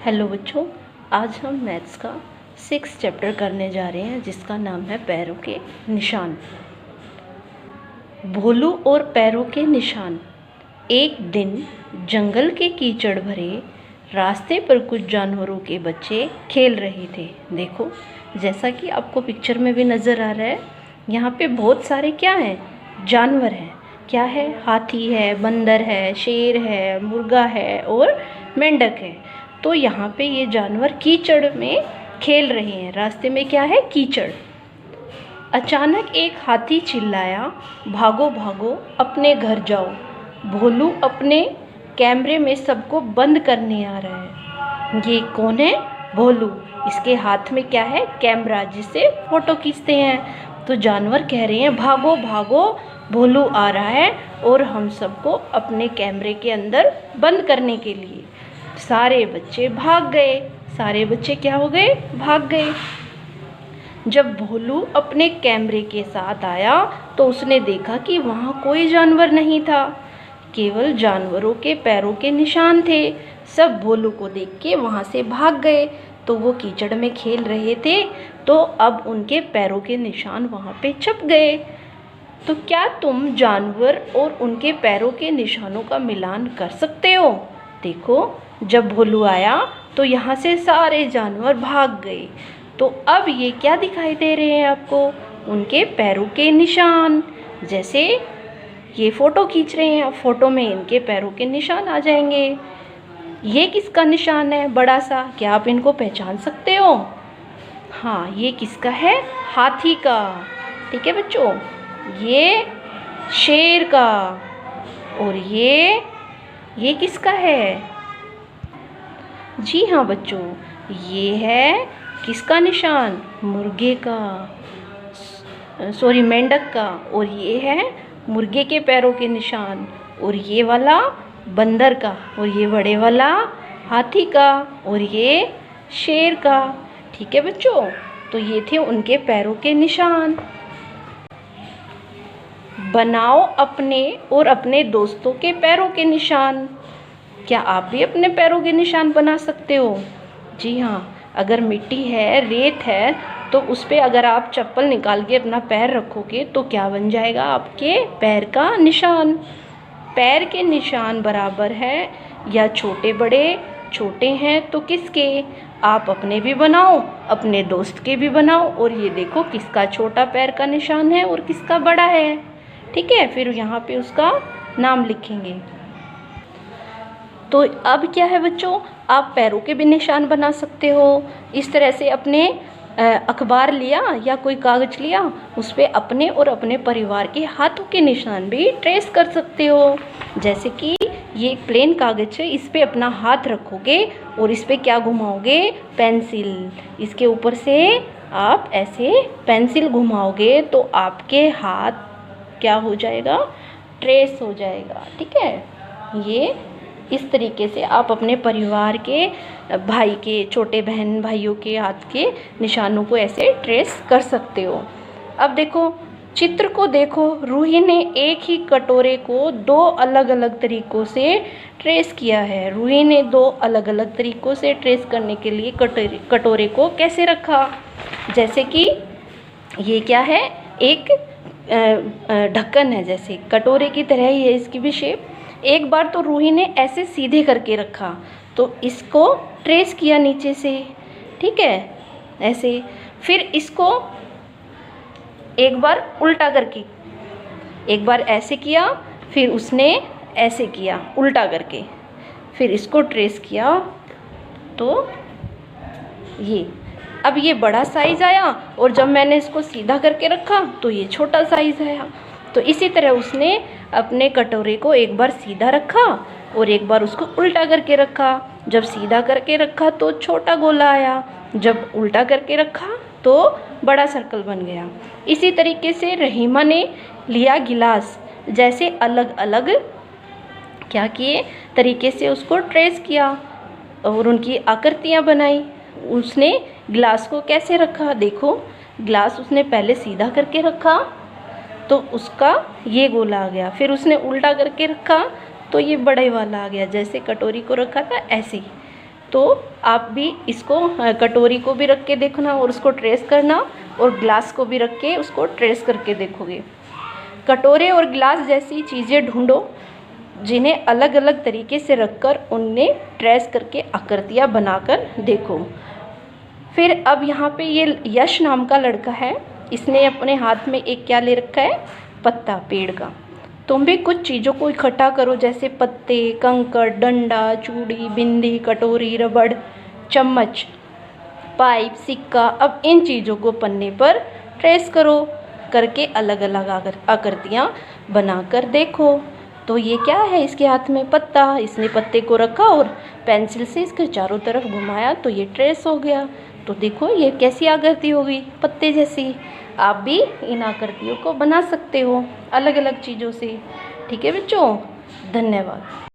Hello बच्चों, आज हम मैथ्स का 6 चैप्टर करने जा रहे हैं जिसका नाम है पैरों के निशान। भोलू और पैरों के निशान। एक दिन जंगल के कीचड़ भरे रास्ते पर कुछ जानवरों के बच्चे खेल रहे थे। देखो, जैसा कि आपको पिक्चर में भी नज़र आ रहा है, यहाँ पे बहुत सारे क्या हैं, जानवर हैं। क्या है? हाथी है, बंदर है, शेर है, मुर्गा है और मेंढक है। तो यहाँ पे ये जानवर कीचड़ में खेल रहे हैं। रास्ते में क्या है? कीचड़। अचानक एक हाथी चिल्लाया, भागो भागो, अपने घर जाओ। भोलू अपने कैमरे में सबको बंद करने आ रहा है। ये कौन है? भोलू। इसके हाथ में क्या है? कैमरा, जिससे फोटो खींचते हैं। तो जानवर कह रहे हैं, भागो भागो, भोलू आ रहा है और हम सबको अपने कैमरे के अंदर बंद करने के लिए। सारे बच्चे भाग गए। सारे बच्चे क्या हो गए? भाग गए। जब भोलू अपने कैमरे के साथ आया तो उसने देखा कि वहाँ कोई जानवर नहीं था, केवल जानवरों के पैरों के निशान थे। सब भोलू को देख के वहाँ से भाग गए। तो वो कीचड़ में खेल रहे थे, तो अब उनके पैरों के निशान वहाँ पे छप गए। तो क्या तुम जानवर और उनके पैरों के निशानों का मिलान कर सकते हो? देखो, जब भोलू आया तो यहाँ से सारे जानवर भाग गए। तो अब ये क्या दिखाई दे रहे हैं आपको? उनके पैरों के निशान। जैसे ये फ़ोटो खींच रहे हैं, अब फ़ोटो में इनके पैरों के निशान आ जाएंगे। ये किसका निशान है? बड़ा सा। क्या आप इनको पहचान सकते हो? हाँ, ये किसका है? हाथी का। ठीक है बच्चों, ये शेर का। और ये किसका है? जी हाँ बच्चों, ये है किसका निशान? मुर्गे का, सॉरी मेंढक का। और ये है मुर्गे के पैरों के निशान। और ये वाला बंदर का। और ये बड़े वाला हाथी का। और ये शेर का। ठीक है बच्चों, तो ये थे उनके पैरों के निशान। बनाओ अपने और अपने दोस्तों के पैरों के निशान। क्या आप भी अपने पैरों के निशान बना सकते हो? जी हाँ, अगर मिट्टी है, रेत है, तो उस पर अगर आप चप्पल निकाल के अपना पैर रखोगे तो क्या बन जाएगा? आपके पैर का निशान। पैर के निशान बराबर है या छोटे बड़े, छोटे हैं तो किसके? आप अपने भी बनाओ, अपने दोस्त के भी बनाओ। और ये देखो किसका छोटा पैर का निशान है और किसका बड़ा है। ठीक है, फिर यहाँ पे उसका नाम लिखेंगे। तो अब क्या है बच्चों, आप पैरों के भी निशान बना सकते हो। इस तरह से अपने अखबार लिया या कोई कागज़ लिया, उस पर अपने और अपने परिवार के हाथों के निशान भी ट्रेस कर सकते हो। जैसे कि ये एक प्लेन कागज़ है, इस पर अपना हाथ रखोगे और इस पर क्या घुमाओगे? पेंसिल। इसके ऊपर से आप ऐसे पेंसिल घुमाओगे तो आपके हाथ क्या हो जाएगा? ट्रेस हो जाएगा। ठीक है, ये इस तरीके से आप अपने परिवार के, भाई के, छोटे बहन भाइयों के हाथ के निशानों को ऐसे ट्रेस कर सकते हो। अब देखो, चित्र को देखो। रूही ने एक ही कटोरे को 2 अलग अलग तरीक़ों से ट्रेस किया है। रूही ने 2 अलग अलग तरीक़ों से ट्रेस करने के लिए कटोरे को कैसे रखा? जैसे कि ये क्या है? एक ढक्कन है, जैसे कटोरे की तरह ही है इसकी भी शेप। एक बार तो रूही ने ऐसे सीधे करके रखा, तो इसको ट्रेस किया नीचे से। ठीक है, ऐसे। फिर इसको एक बार उल्टा करके, एक बार ऐसे किया, फिर उसने ऐसे किया उल्टा करके, फिर इसको ट्रेस किया। तो ये अब ये बड़ा साइज़ आया, और जब मैंने इसको सीधा करके रखा तो ये छोटा साइज़ आया। तो इसी तरह उसने अपने कटोरे को एक बार सीधा रखा और एक बार उसको उल्टा करके रखा। जब सीधा करके रखा तो छोटा गोला आया, जब उल्टा करके रखा तो बड़ा सर्कल बन गया। इसी तरीके से रहीमा ने लिया गिलास, जैसे अलग अलग क्या किए तरीके से उसको ट्रेस किया और उनकी आकृतियाँ बनाई। उसने गिलास को कैसे रखा? देखो, गिलास उसने पहले सीधा करके रखा तो उसका ये गोला आ गया। फिर उसने उल्टा करके रखा तो ये बड़े वाला आ गया, जैसे कटोरी को रखा था ऐसे ही। तो आप भी इसको कटोरी को भी रख के देखना और उसको ट्रेस करना, और ग्लास को भी रख के उसको ट्रेस करके देखोगे। कटोरे और ग्लास जैसी चीज़ें ढूंढो जिन्हें अलग अलग तरीके से रखकर उनने ट्रेस करके आकृतियाँ बनाकर देखो। फिर अब यहाँ पे ये यश नाम का लड़का है, इसने अपने हाथ में एक क्या ले रखा है, पत्ता पेड़ का। तुम भी कुछ चीज़ों को इकट्ठा करो, जैसे पत्ते, कंकड़, डंडा, चूड़ी, बिंदी, कटोरी, रबड़, चम्मच, पाइप, सिक्का। अब इन चीज़ों को पन्ने पर ट्रेस करो करके अलग अलग आकृतियाँ बनाकर देखो। तो ये क्या है, इसके हाथ में पत्ता, इसने पत्ते को रखा और पेंसिल से इसके चारों तरफ घुमाया तो ये ट्रेस हो गया। तो देखो ये कैसी आकृति होगी, पत्ते जैसी। आप भी इन आकृतियों को बना सकते हो अलग अलग चीज़ों से। ठीक है बच्चों, धन्यवाद।